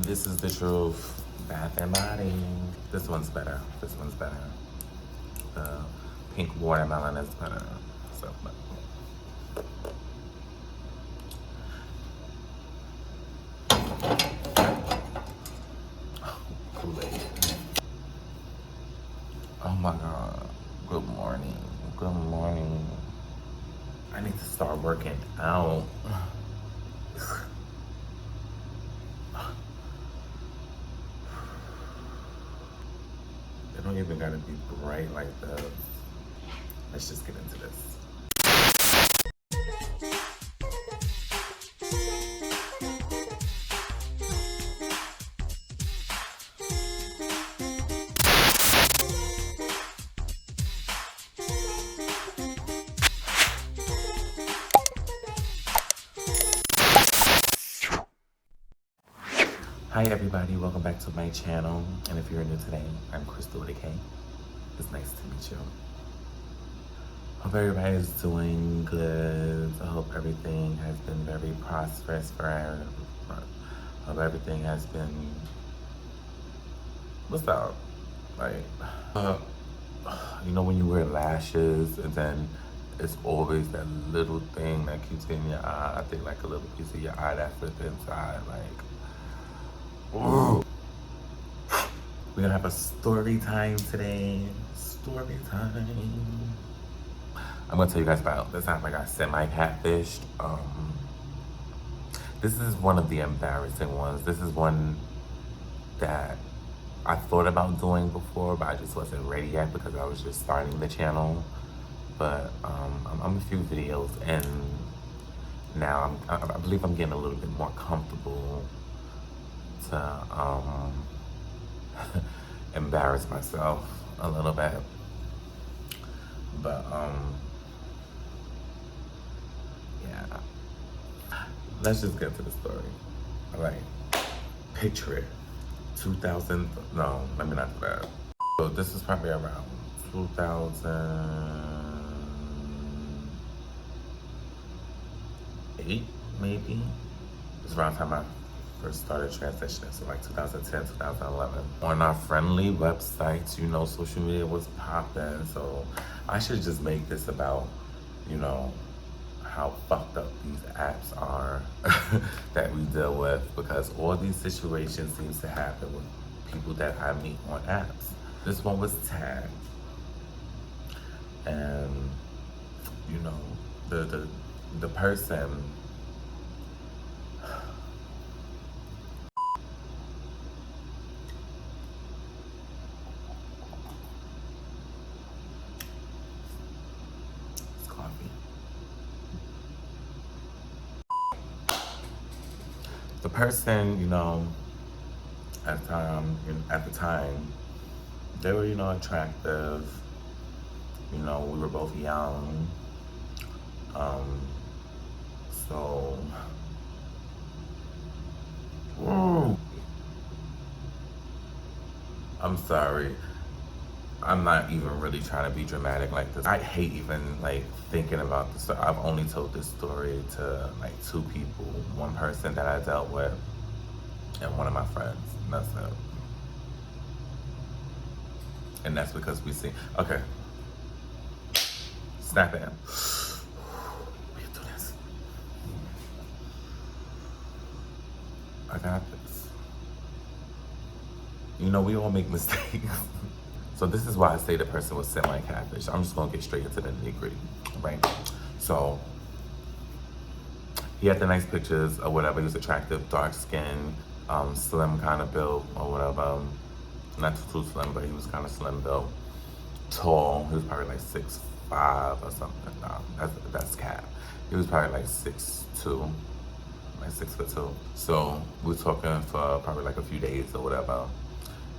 This is the truth. Bath and Body. This one's better. This one's better. The pink watermelon is better. So, but. Kool-Aid. Oh my God. Good morning. Good morning. I need to start working out. It don't even gotta be bright like this. Let's just get into this. Hi everybody, welcome back to my channel. And if you're new today, I'm Crystal with a K. It's nice to meet you. Hope everybody's doing good. I hope everything has been very prosperous for everyone. Hope everything has been, what's that? Like, you know when you wear lashes and then it's always that little thing that keeps hitting your eye. I think like a little piece of your eye that flips inside, like, ooh. We're gonna have a story time today. Story time. I'm gonna tell you guys about this time I got semi-catfished. This is one of the embarrassing ones. This is one that I thought about doing before, but I just wasn't ready yet because I was just starting the channel. But I'm a few videos and now I believe I'm getting a little bit more comfortable to embarrass myself a little bit. But yeah, let's just get to the story. All right, picture it. 2000, no, let me not do that. So this is probably around 2008, maybe. It's around the time I first started transitioning, so like 2010, 2011. On our friendly websites, you know, social media was popping, so I should just make this about, you know, how fucked up these apps are that we deal with, because all these situations seems to happen with people that I meet on apps. This one was tagged, and you know, the person, it's coffee. The person, you know, at the time, they were, you know, attractive. You know, we were both young. So, I'm sorry. I'm not even really trying to be dramatic like this. I hate even like thinking about this. I've only told this story to like two people, one person that I dealt with and one of my friends. And that's it. And that's because we see, okay. Snap in. We can do this. I got this. You know, we all make mistakes. So this is why I say the person was semi-catfish. I'm just gonna get straight into the nitty-gritty, right? So he had the nice pictures or whatever. He was attractive, dark skin, slim kind of built or whatever. Not too slim, but he was kind of slim built. Tall. He was probably like 6'5" or something. No, that's cap. He was probably like 6'2", like 6'2". So we were talking for probably like a few days or whatever.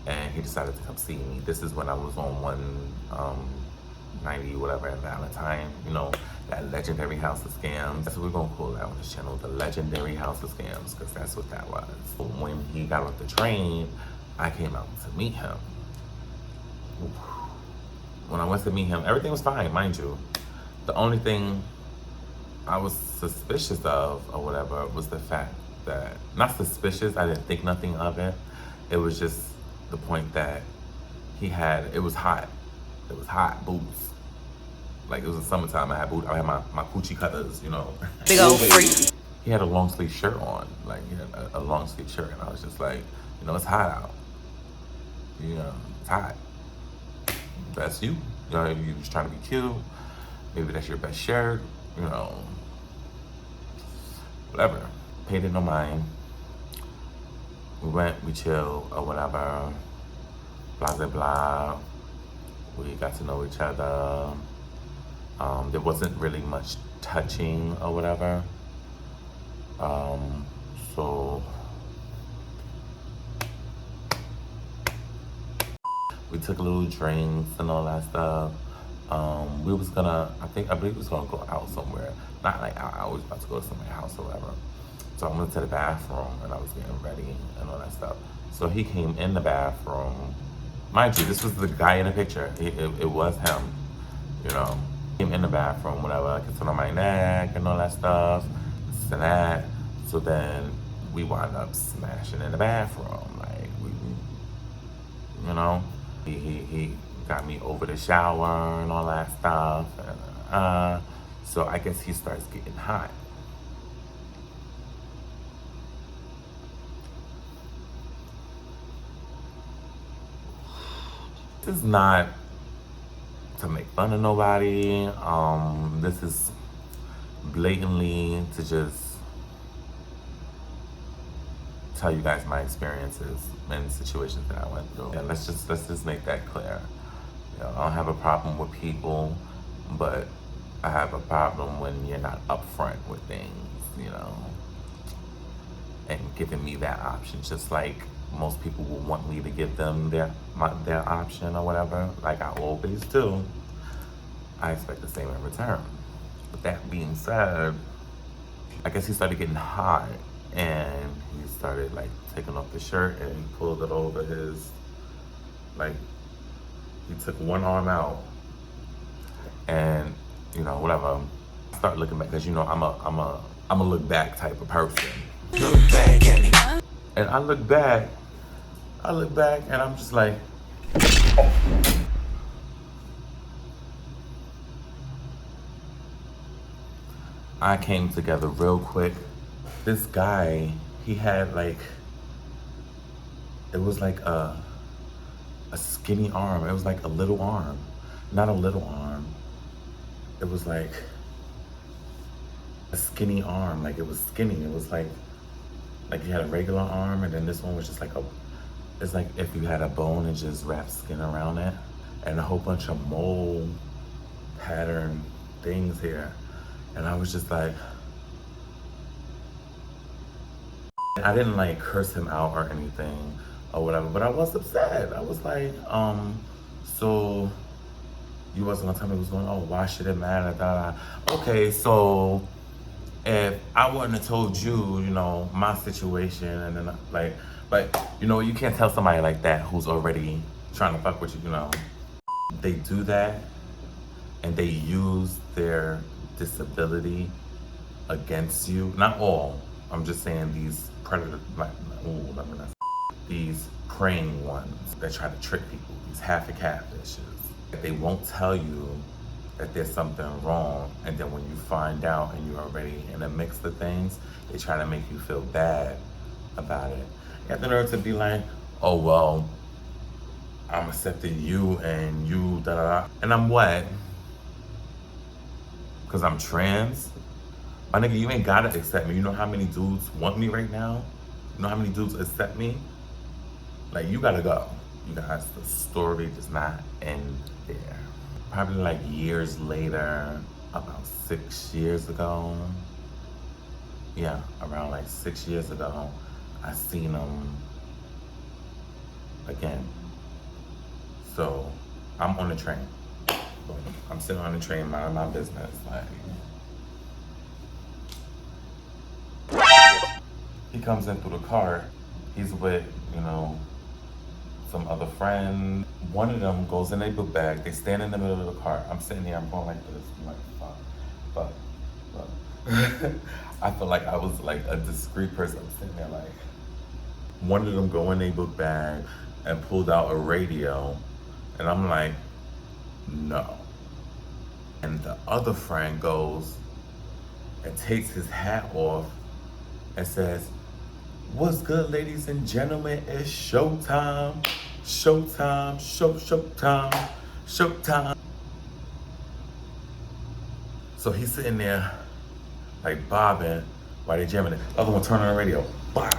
And he decided to come see me. This is when I was on 190 whatever at Valentine, you know, that legendary house of scams. That's what we're gonna call that on this channel, the legendary house of scams, because that's what that was. When he got off the train, I came out to meet him. When I went to meet him, everything was fine, mind you. The only thing I was suspicious of or whatever was the fact that, not suspicious, I didn't think nothing of it. It was just the point that it was hot. It was hot boots. Like it was the summertime, I had my coochie cutters, you know. Big old freak. He had a long sleeve shirt on, like he had a long sleeve shirt, and I was just like, you know, it's hot out. You know, it's hot. That's you. You know, you was trying to be cute. Maybe that's your best shirt, you know. Whatever. Paid it no mind. We went, we chilled or whatever. Blah, blah, blah. We got to know each other. There wasn't really much touching or whatever. So we took a little drinks and all that stuff. We was gonna, I believe we was gonna go out somewhere. Not like out, I was about to go to somebody's house or whatever. So I went to the bathroom and I was getting ready and all that stuff. So he came in the bathroom. Mind you, this was the guy in the picture. It was him, you know. Came in the bathroom, whatever, kissing on my neck and all that stuff, this and that. So then we wound up smashing in the bathroom, like you know. He got me over the shower and all that stuff, and so I guess he starts getting hot. This is not to make fun of nobody. This is blatantly to just tell you guys my experiences and situations that I went through. And let's just make that clear. You know, I don't have a problem with people, but I have a problem when you're not upfront with things, you know, and giving me that option, just like most people will want me to give them their option or whatever, like I always do. I expect the same in return. With that being said, I guess he started getting hot and he started like taking off the shirt and he pulled it over his, like, he took one arm out and, you know, whatever. I start looking back, cause you know, I'm a look back type of person. Look back at me. And I look back and I'm just like, I came together real quick. This guy, he had like, it was like a skinny arm. It was like a little arm, not a little arm. It was like a skinny arm, like it was skinny. It was like he had a regular arm and then this one was just like it's like if you had a bone and just wrapped skin around it and a whole bunch of mole pattern things here. And I was just like, I didn't like curse him out or anything or whatever, but I was upset. I was like, so you wasn't gonna tell me what was going on? Why should it matter? Da, da. Okay, so if I wouldn't have told you, you know, my situation and then like, but you know, you can't tell somebody like that who's already trying to fuck with you, you know. They do that and they use their disability against you. Not all, I'm just saying these predator, like, these preying ones that try to trick people, these half catfishes. They won't tell you that there's something wrong, and then when you find out and you're already in the mix of things, they try to make you feel bad about it. You have the nerve to be like, oh well, I'm accepting you and you da da da. And I'm what? Cause I'm trans? My nigga, you ain't gotta accept me. You know how many dudes want me right now? You know how many dudes accept me? Like, you gotta go. You guys, the story does not end there. Probably like years later, about 6 years ago. Yeah, around like 6 years ago, I seen him again. So I'm on the train. I'm sitting on the train minding my business. Like, he comes in through the car. He's with, you know, some other friend. One of them goes in their book bag. They stand in the middle of the car. I'm sitting here, I'm going like this. I'm like, fuck. I feel like I was like a discreet person. I was sitting there like, one of them go in their book bag and pulled out a radio, and I'm like, no. And the other friend goes and takes his hat off and says, "What's good, ladies and gentlemen? It's showtime, showtime, showtime, showtime." So he's sitting there like bobbing while they jamming it. The other one turning on the radio, bob,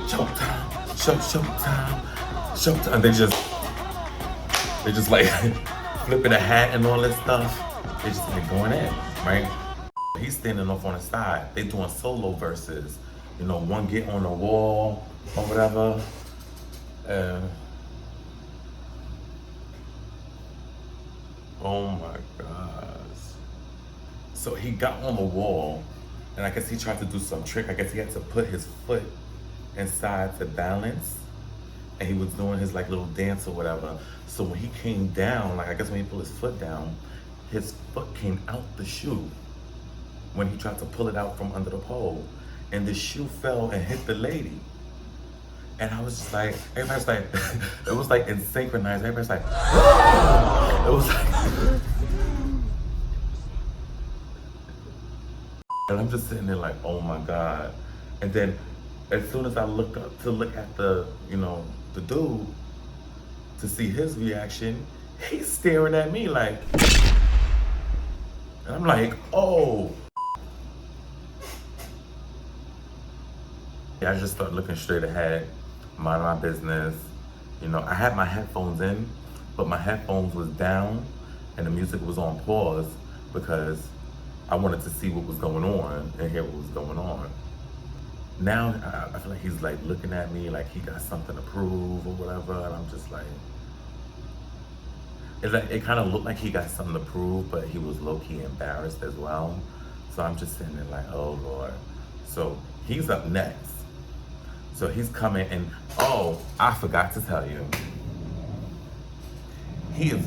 showtime, showtime, showtime. And they just like flipping a hat and all this stuff. They just like going in, right? He's standing off on the side. They doing solo verses. You know, one get on the wall or whatever. Oh my gosh. So he got on the wall, and I guess he tried to do some trick. I guess he had to put his foot inside to balance, and he was doing his like little dance or whatever. So when he came down, like I guess when he pulled his foot down, his foot came out the shoe when he tried to pull it out from under the pole, and the shoe fell and hit the lady. And I was just like, everybody's like, it was like in synchronized. Everybody's like, it was like, and I'm just sitting there like, oh my God. And then as soon as I looked up to look at the, you know, the dude to see his reaction, he's staring at me like, and I'm like, oh. I just started looking straight ahead, mind my business. You know, I had my headphones in, but my headphones was down and the music was on pause because I wanted to see what was going on and hear what was going on. Now I feel like he's like looking at me like he got something to prove or whatever, and I'm just like, it kind of looked like he got something to prove, but he was low-key embarrassed as well. So I'm just sitting there like, oh Lord. So he's up next. So he's coming, and oh, I forgot to tell you, he is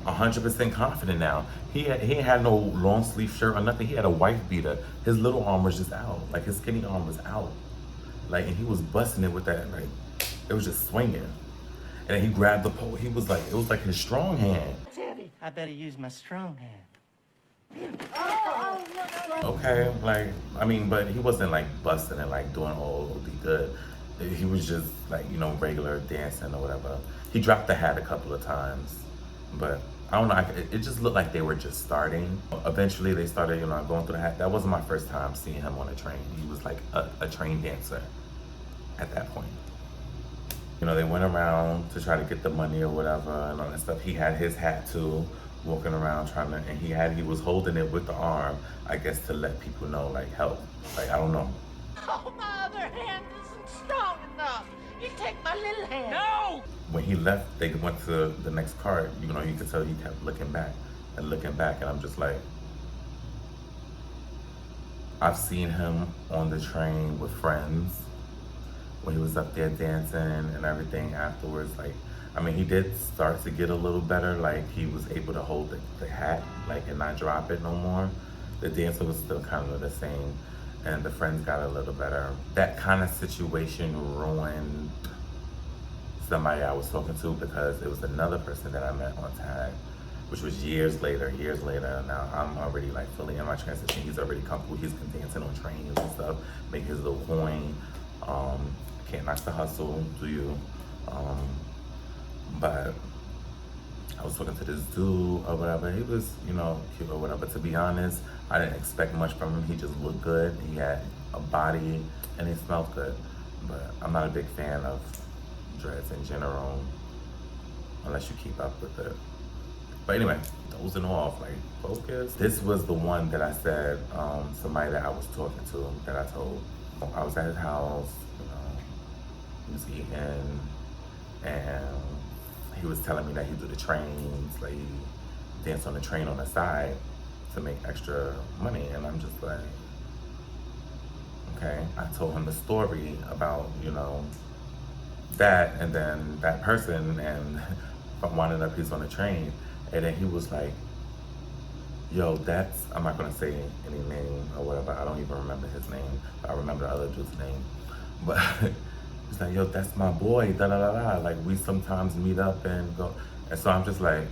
100% confident now. He ain't had no long sleeve shirt or nothing. He had a wife beater. His little arm was just out, like his skinny arm was out, like, and he was busting it with that, like it was just swinging. And then he grabbed the pole. He was like, it was like his strong hand. I better use my strong hand. Okay, like, I mean, but he wasn't like busting and like doing all the good. He was just like, you know, regular dancing or whatever. He dropped the hat a couple of times, but I don't know, it just looked like they were just starting. Eventually they started, you know, going through the hat. That wasn't my first time seeing him on a train. He was like a train dancer at that point. You know, they went around to try to get the money or whatever and all that stuff. He had his hat too, walking around trying to, and he was holding it with the arm, I guess, to let people know, like, help. Like, I don't know. Oh, my other hand isn't strong enough. You take my little hand. No! When he left, they went to the next car. You know, you could tell he kept looking back, and I'm just like, I've seen him on the train with friends when he was up there dancing and everything afterwards. Like, I mean, he did start to get a little better. Like, he was able to hold the hat, like, and not drop it no more. The dancer was still kind of the same, and the friends got a little better. That kind of situation ruined somebody I was talking to, because it was another person that I met on tag, which was years later. Now I'm already like fully in my transition. He's already comfortable. He's been dancing on trains and stuff, making his little coin. Can't knock the hustle, do you? But I was talking to this dude or whatever. He was, you know, cute or whatever. To be honest, I didn't expect much from him. He just looked good. He had a body and he smelled good. But I'm not a big fan of dreads in general, unless you keep up with it. But anyway, dozing off, like, focus. This was the one that I said, somebody that I was talking to, that I told. I was at his house, you know, he was eating, and he was telling me that he do the trains, like, he dance on the train on the side to make extra money. And I'm just like, okay. I told him the story about, you know, that, and then that person, and from winding up, he's on the train. And then he was like, yo, that's, I'm not gonna say any name or whatever. I don't even remember his name. I remember the other dude's name. But he's like, yo, that's my boy, da da da da. Like, we sometimes meet up and go. And so I'm just like,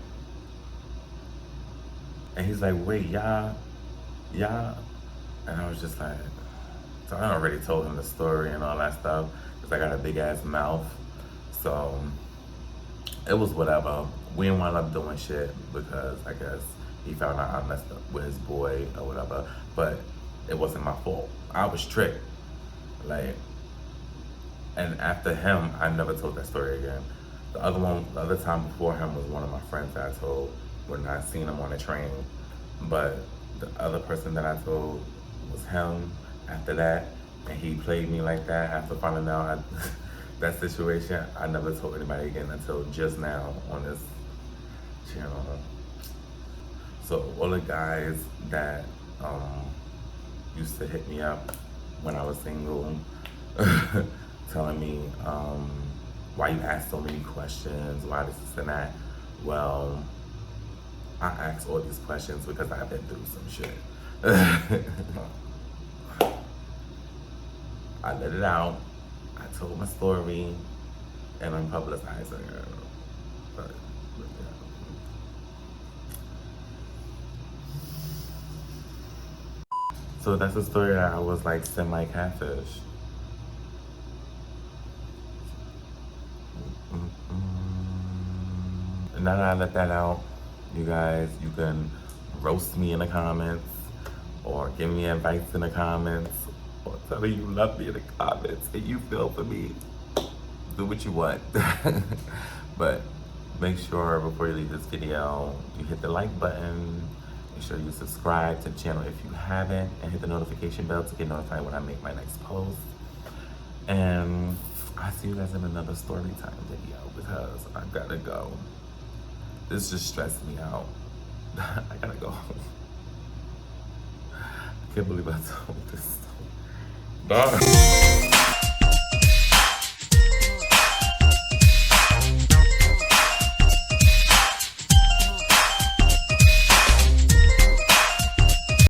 and he's like, wait, y'all. And I was just like, so I already told him the story and all that stuff. Because I got a big ass mouth. So it was whatever. We didn't wind up doing shit because I guess he found out I messed up with his boy or whatever. But it wasn't my fault. I was tricked. Like, and after him, I never told that story again. The other time before him was one of my friends that I told when I seen him on the train. But the other person that I told was him after that. And he played me like that after finding out that situation. I never told anybody again until just now on this channel. So all the guys that used to hit me up when I was single, telling me, why you ask so many questions, why this and that. Well, I ask all these questions because I've been through some shit. I let it out. I told my story and I'm publicizing it. But, yeah. So that's the story that I was like semi-catfish. And now that I let that out, you guys, you can roast me in the comments or give me advice in the comments or tell me you love me in the comments and you feel for me. Do what you want. But make sure before you leave this video, you hit the like button. Make sure you subscribe to the channel if you haven't and hit the notification bell to get notified when I make my next post. And I'll see you guys in another story time video because I gotta go. This just stressed me out. I gotta go. I can't believe I told this story. Bye.